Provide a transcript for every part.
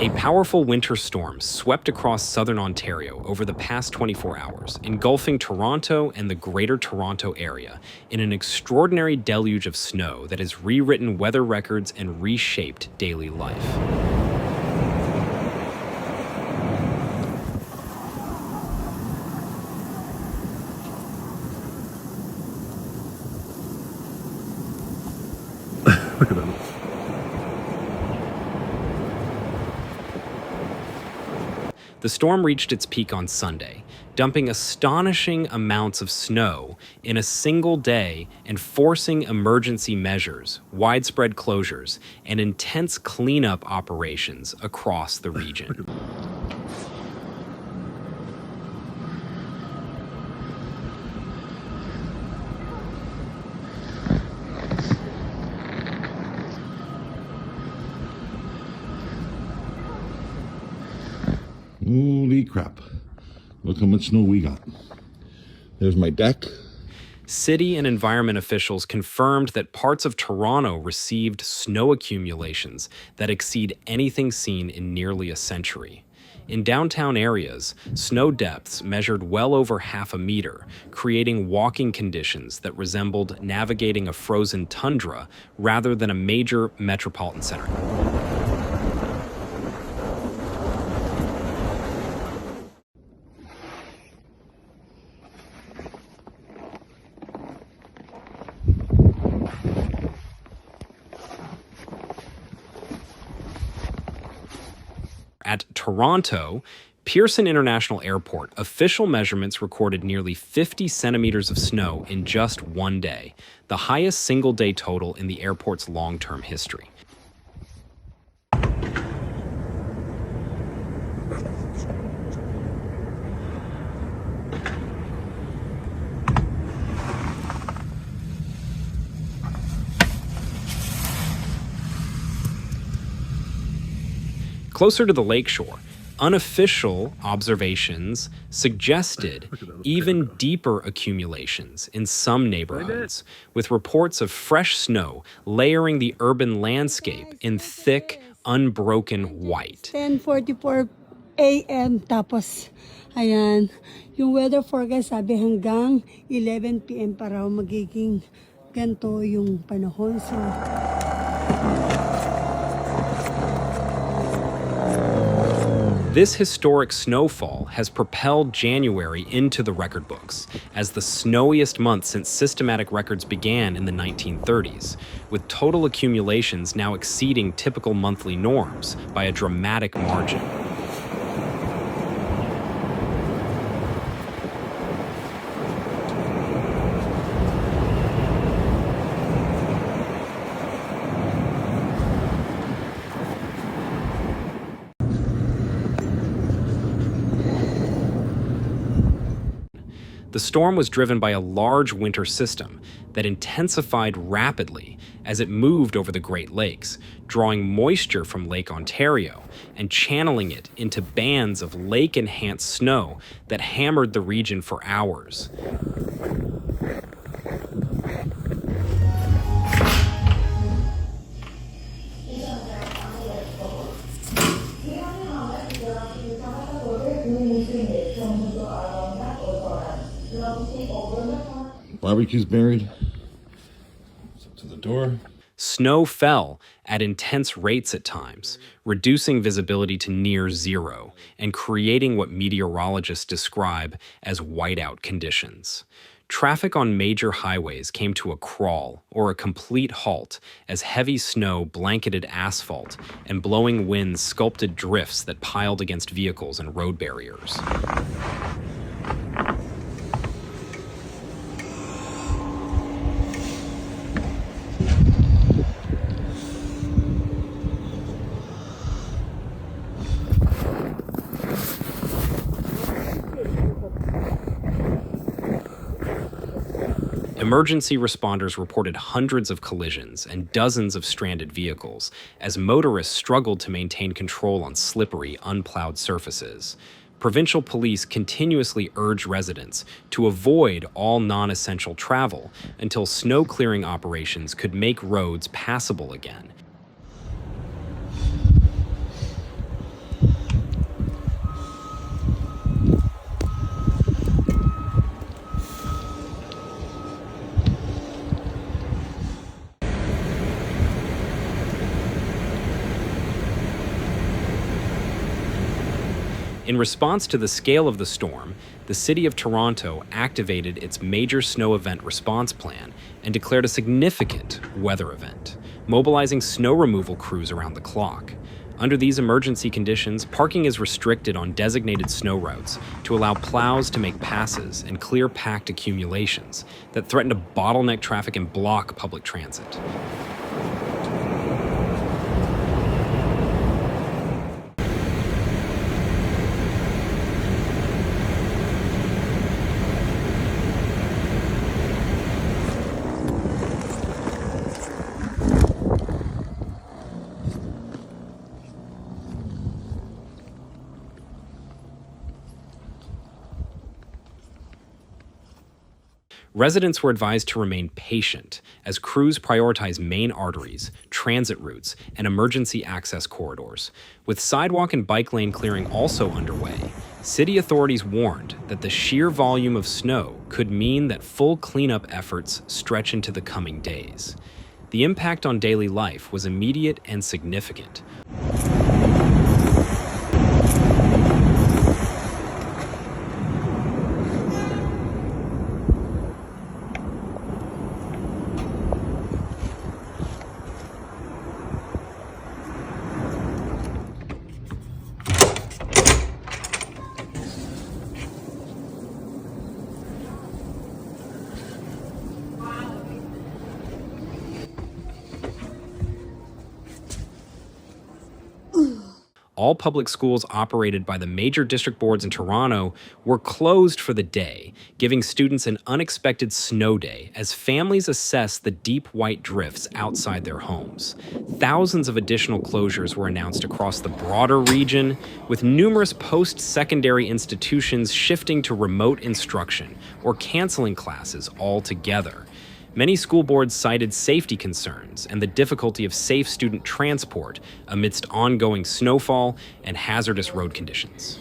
A powerful winter storm swept across southern Ontario over the past 24 hours, engulfing Toronto and the Greater Toronto Area in an extraordinary deluge of snow that has rewritten weather records and reshaped daily life. Look at that. The storm reached its peak on Sunday, dumping astonishing amounts of snow in a single day and forcing emergency measures, widespread closures, and intense cleanup operations across the region. Holy crap. Look how much snow we got. There's my deck. City and environment officials confirmed that parts of Toronto received snow accumulations that exceed anything seen in nearly a century. In downtown areas, snow depths measured well over half a meter, creating walking conditions that resembled navigating a frozen tundra rather than a major metropolitan center. At Toronto, Pearson International Airport, official measurements recorded nearly 50 centimeters of snow in just one day, the highest single-day total in the airport's long-term history. Closer to the lakeshore, unofficial observations suggested even deeper accumulations in some neighborhoods, with reports of fresh snow layering the urban landscape in thick, unbroken white. 10:44 a.m. tapos, ayan, yung weather forecast sabi hanggang 11 p.m. pa raw magiging ganito yung panahon. So, This historic snowfall has propelled January into the record books as the snowiest month since systematic records began in the 1930s, with total accumulations now exceeding typical monthly norms by a dramatic margin. The storm was driven by a large winter system that intensified rapidly as it moved over the Great Lakes, drawing moisture from Lake Ontario and channeling it into bands of lake-enhanced snow that hammered the region for hours. Barbecue's buried. It's up to the door. Snow fell at intense rates at times, reducing visibility to near zero and creating what meteorologists describe as whiteout conditions. Traffic on major highways came to a crawl or a complete halt as heavy snow blanketed asphalt and blowing winds sculpted drifts that piled against vehicles and road barriers. Emergency responders reported hundreds of collisions and dozens of stranded vehicles as motorists struggled to maintain control on slippery, unplowed surfaces. Provincial police continuously urge residents to avoid all non-essential travel until snow clearing operations could make roads passable again. In response to the scale of the storm, the City of Toronto activated its major snow event response plan and declared a significant weather event, mobilizing snow removal crews around the clock. Under these emergency conditions, parking is restricted on designated snow routes to allow plows to make passes and clear packed accumulations that threaten to bottleneck traffic and block public transit. Residents were advised to remain patient as crews prioritize main arteries, transit routes, and emergency access corridors. With sidewalk and bike lane clearing also underway, city authorities warned that the sheer volume of snow could mean that full cleanup efforts stretch into the coming days. The impact on daily life was immediate and significant. All public schools operated by the major district boards in Toronto were closed for the day, giving students an unexpected snow day as families assess the deep white drifts outside their homes. Thousands of additional closures were announced across the broader region, with numerous post-secondary institutions shifting to remote instruction or canceling classes altogether. Many school boards cited safety concerns and the difficulty of safe student transport amidst ongoing snowfall and hazardous road conditions.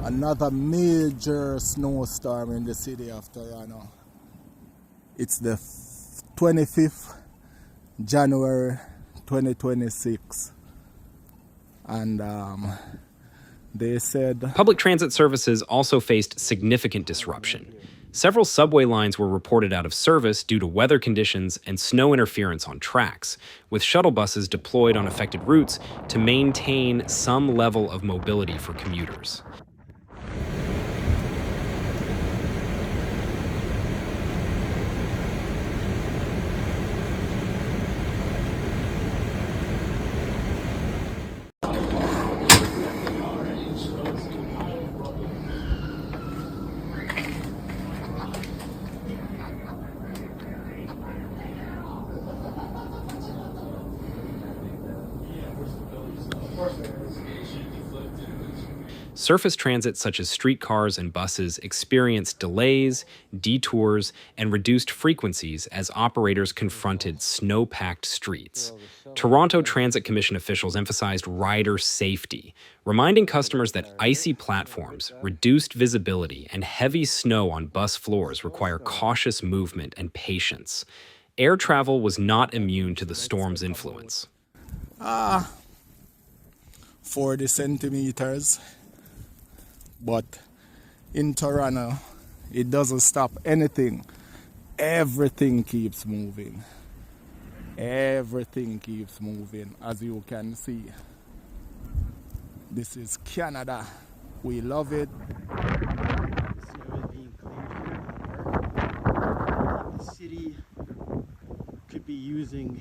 Another major snowstorm in the city of Toronto. It's the 25th January 2026, and they said public transit services also faced significant disruption. Several subway lines were reported out of service due to weather conditions and snow interference on tracks, with shuttle buses deployed on affected routes to maintain some level of mobility for commuters. Surface transit such as streetcars and buses experienced delays, detours, and reduced frequencies as operators confronted snow-packed streets. Toronto Transit Commission officials emphasized rider safety, reminding customers that icy platforms, reduced visibility, and heavy snow on bus floors require cautious movement and patience. Air travel was not immune to the storm's influence. 40 centimeters. But in Toronto, it doesn't stop anything. Everything keeps moving. Everything keeps moving, as you can see. This is Canada. We love it. The city could be using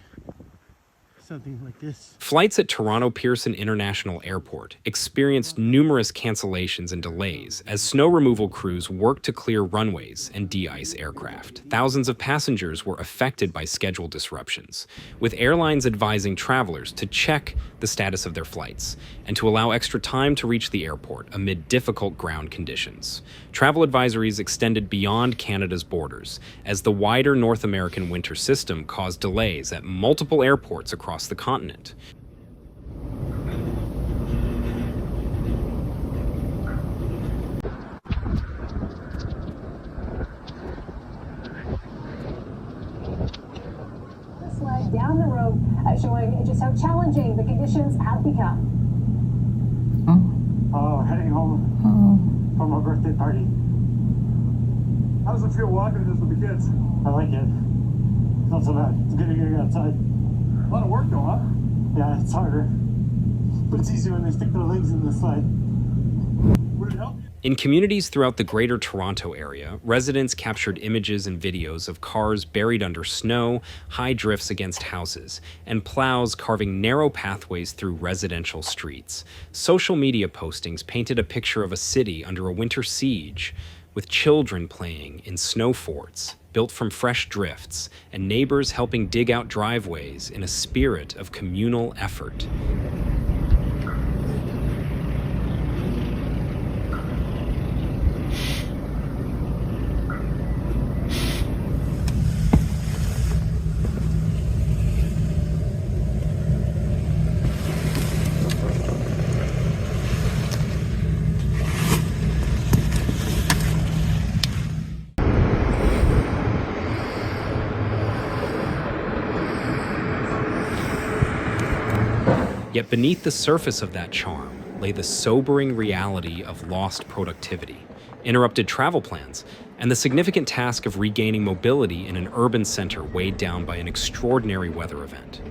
something like this. Flights at Toronto Pearson International Airport experienced numerous cancellations and delays as snow removal crews worked to clear runways and de-ice aircraft. Thousands of passengers were affected by schedule disruptions, with airlines advising travelers to check the status of their flights and to allow extra time to reach the airport amid difficult ground conditions. Travel advisories extended beyond Canada's borders as the wider North American winter system caused delays at multiple airports across the continent. Slide down the road, showing just how challenging the conditions have become. Heading home from a birthday party. How does it feel walking this with the kids? I like it. It's not so bad. It's good to get outside. A lot of work though, huh? Yeah, it's harder. But it's easier when they stick their legs in the slide. Would it help you? In communities throughout the Greater Toronto Area, residents captured images and videos of cars buried under snow, high drifts against houses, and plows carving narrow pathways through residential streets. Social media postings painted a picture of a city under a winter siege, with children playing in snow forts built from fresh drifts, and neighbors helping dig out driveways in a spirit of communal effort. Yet beneath the surface of that charm lay the sobering reality of lost productivity, interrupted travel plans, and the significant task of regaining mobility in an urban center weighed down by an extraordinary weather event.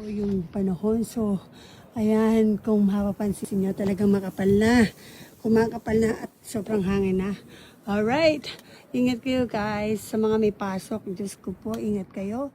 Yung panahon. So, ayan, kung mapapansin nyo, talagang makapal na. Kumakapal na at sobrang hangin na. Alright, ingat kayo guys. Sa mga may pasok, Diyos ko po, ingat kayo.